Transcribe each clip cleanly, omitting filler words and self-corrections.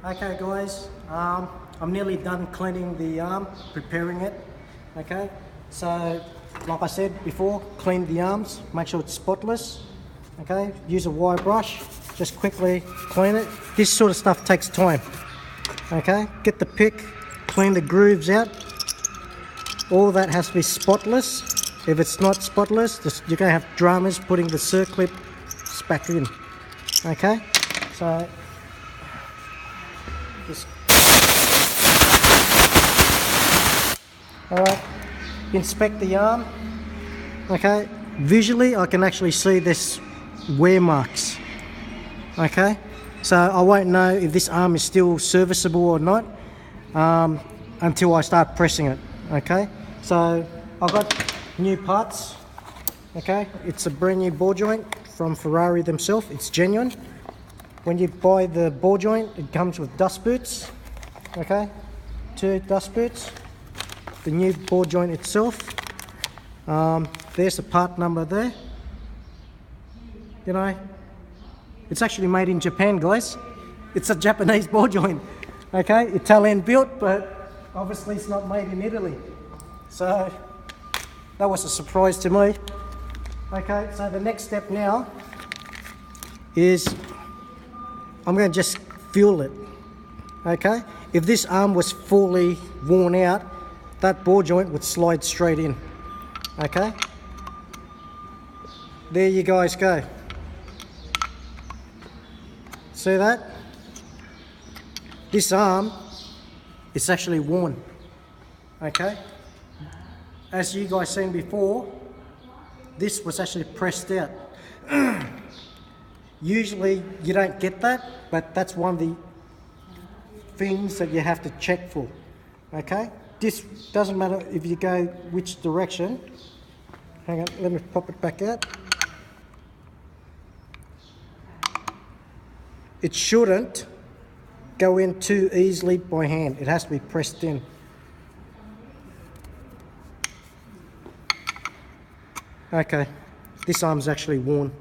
Okay guys, I'm nearly done cleaning the arm, preparing it. Okay, so like I said before, clean the arms, make sure it's spotless. Okay, use a wire brush, just quickly clean it. This sort of stuff takes time. Okay, get the pick, clean the grooves out. All that has to be spotless. If it's not spotless, you're going to have dramas putting the circlip back in. Okay, so just alright, inspect the arm. Okay, visually I can actually see this wear marks. Okay, so I won't know if this arm is still serviceable or not until I start pressing it. Okay, so I've got new parts. Okay, it's a brand new ball joint from Ferrari themselves. It's genuine. When you buy the ball joint, it comes with dust boots. Okay, 2 dust boots. The new ball joint itself. There's the part number there. You know, it's actually made in Japan, guys. It's a Japanese ball joint. Okay, Italian built, but obviously it's not made in Italy. So that was a surprise to me. Okay, so the next step now is I'm going to just feel it. Okay, if this arm was fully worn out, that ball joint would slide straight in. Okay, there you guys go. See that? This arm is actually worn. Okay, as you guys seen before, this was actually pressed out. Usually you don't get that, but that's one of the things that you have to check for. Okay, this doesn't matter if you go which direction. Hang on, let me pop it back out. It shouldn't go in too easily by hand. It has to be pressed in. Okay, this arm's actually worn.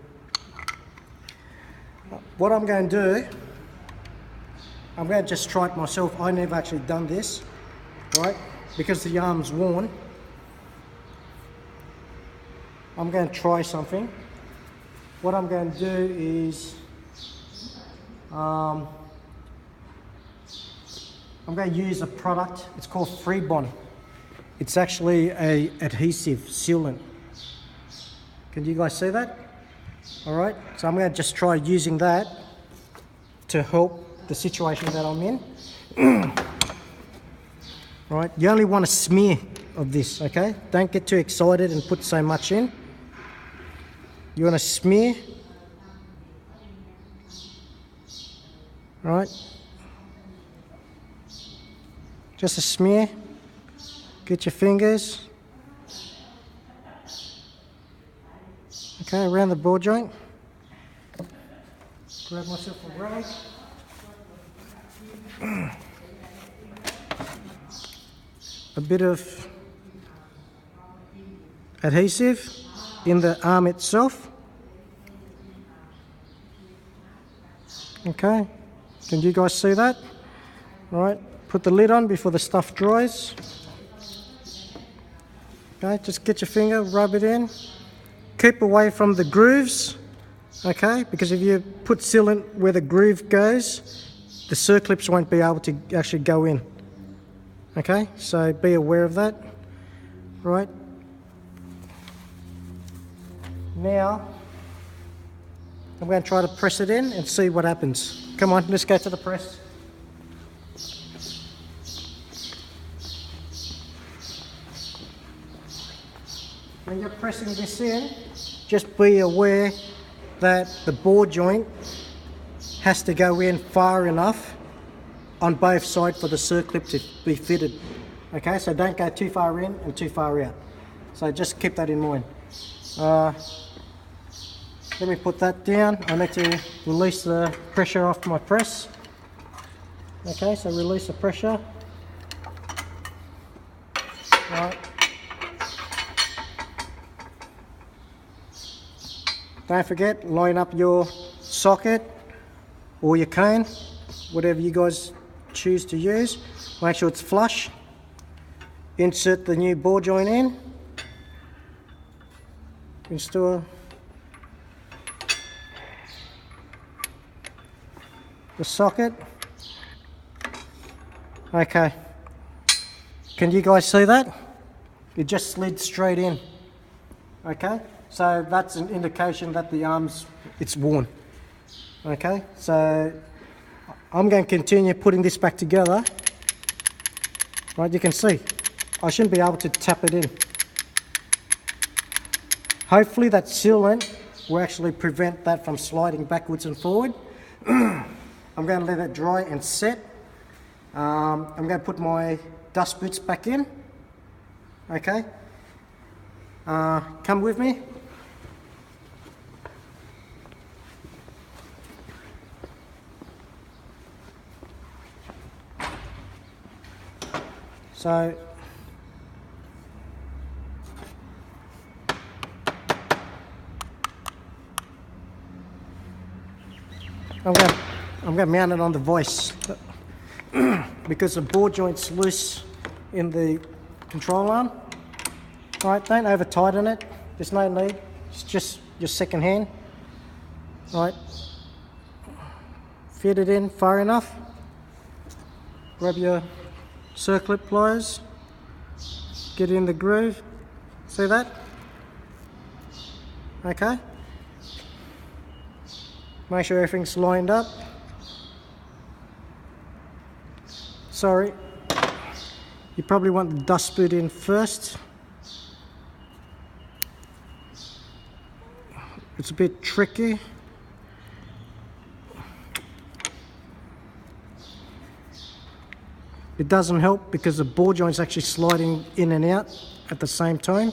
What I'm going to do, I'm going to just try it myself. I never actually done this, right? Because the arm's worn, I'm going to try something. What I'm going to do is, I'm going to use a product. It's called Freebond. It's actually a adhesive sealant. Can you guys see that? All right, so I'm going to just try using that to help the situation that I'm in. All right, you only want a smear of this, okay? Don't get too excited and put so much in. You want to smear. All right, just a smear. Get your fingers. Okay, around the ball joint. Grab myself a rag. A bit of adhesive in the arm itself. Okay, can you guys see that? All right, put the lid on before the stuff dries. Okay, just get your finger, rub it in. Keep away from the grooves, okay? Because if you put sealant where the groove goes, the circlips won't be able to actually go in. Okay, so be aware of that. Right. Now, I'm going to try to press it in and see what happens. Come on, let's go to the press. When you're pressing this in, just be aware that the ball joint has to go in far enough on both sides for the circlip to be fitted. Okay, so don't go too far in and too far out. So just keep that in mind. Let me put that down. I need to release the pressure off my press. Okay, so release the pressure. Right. Don't forget, line up your socket or your cone whatever you guys choose to use. Make sure it's flush. Insert the new ball joint in. Install the socket. Okay. Can you guys see that? It just slid straight in. Okay, so that's an indication that the arm's, it's worn. Okay, so I'm going to continue putting this back together. Right, you can see, I shouldn't be able to tap it in. Hopefully that sealant will actually prevent that from sliding backwards and forward. I'm going to let it dry and set. I'm going to put my dust boots back in. Okay, come with me. So I'm going to mount it on the voice because the ball joint's loose in the control arm. Right, don't over tighten it. There's no need. It's just your second hand. Right, fit it in far enough. Grab your circlip pliers. Get in the groove. See that? Okay. Make sure everything's lined up. Sorry. You probably want the dust boot in first. It's a bit tricky. It doesn't help because the ball joint's actually sliding in and out at the same time.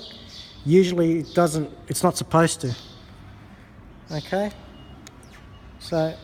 Usually it doesn't, it's not supposed to. Okay, so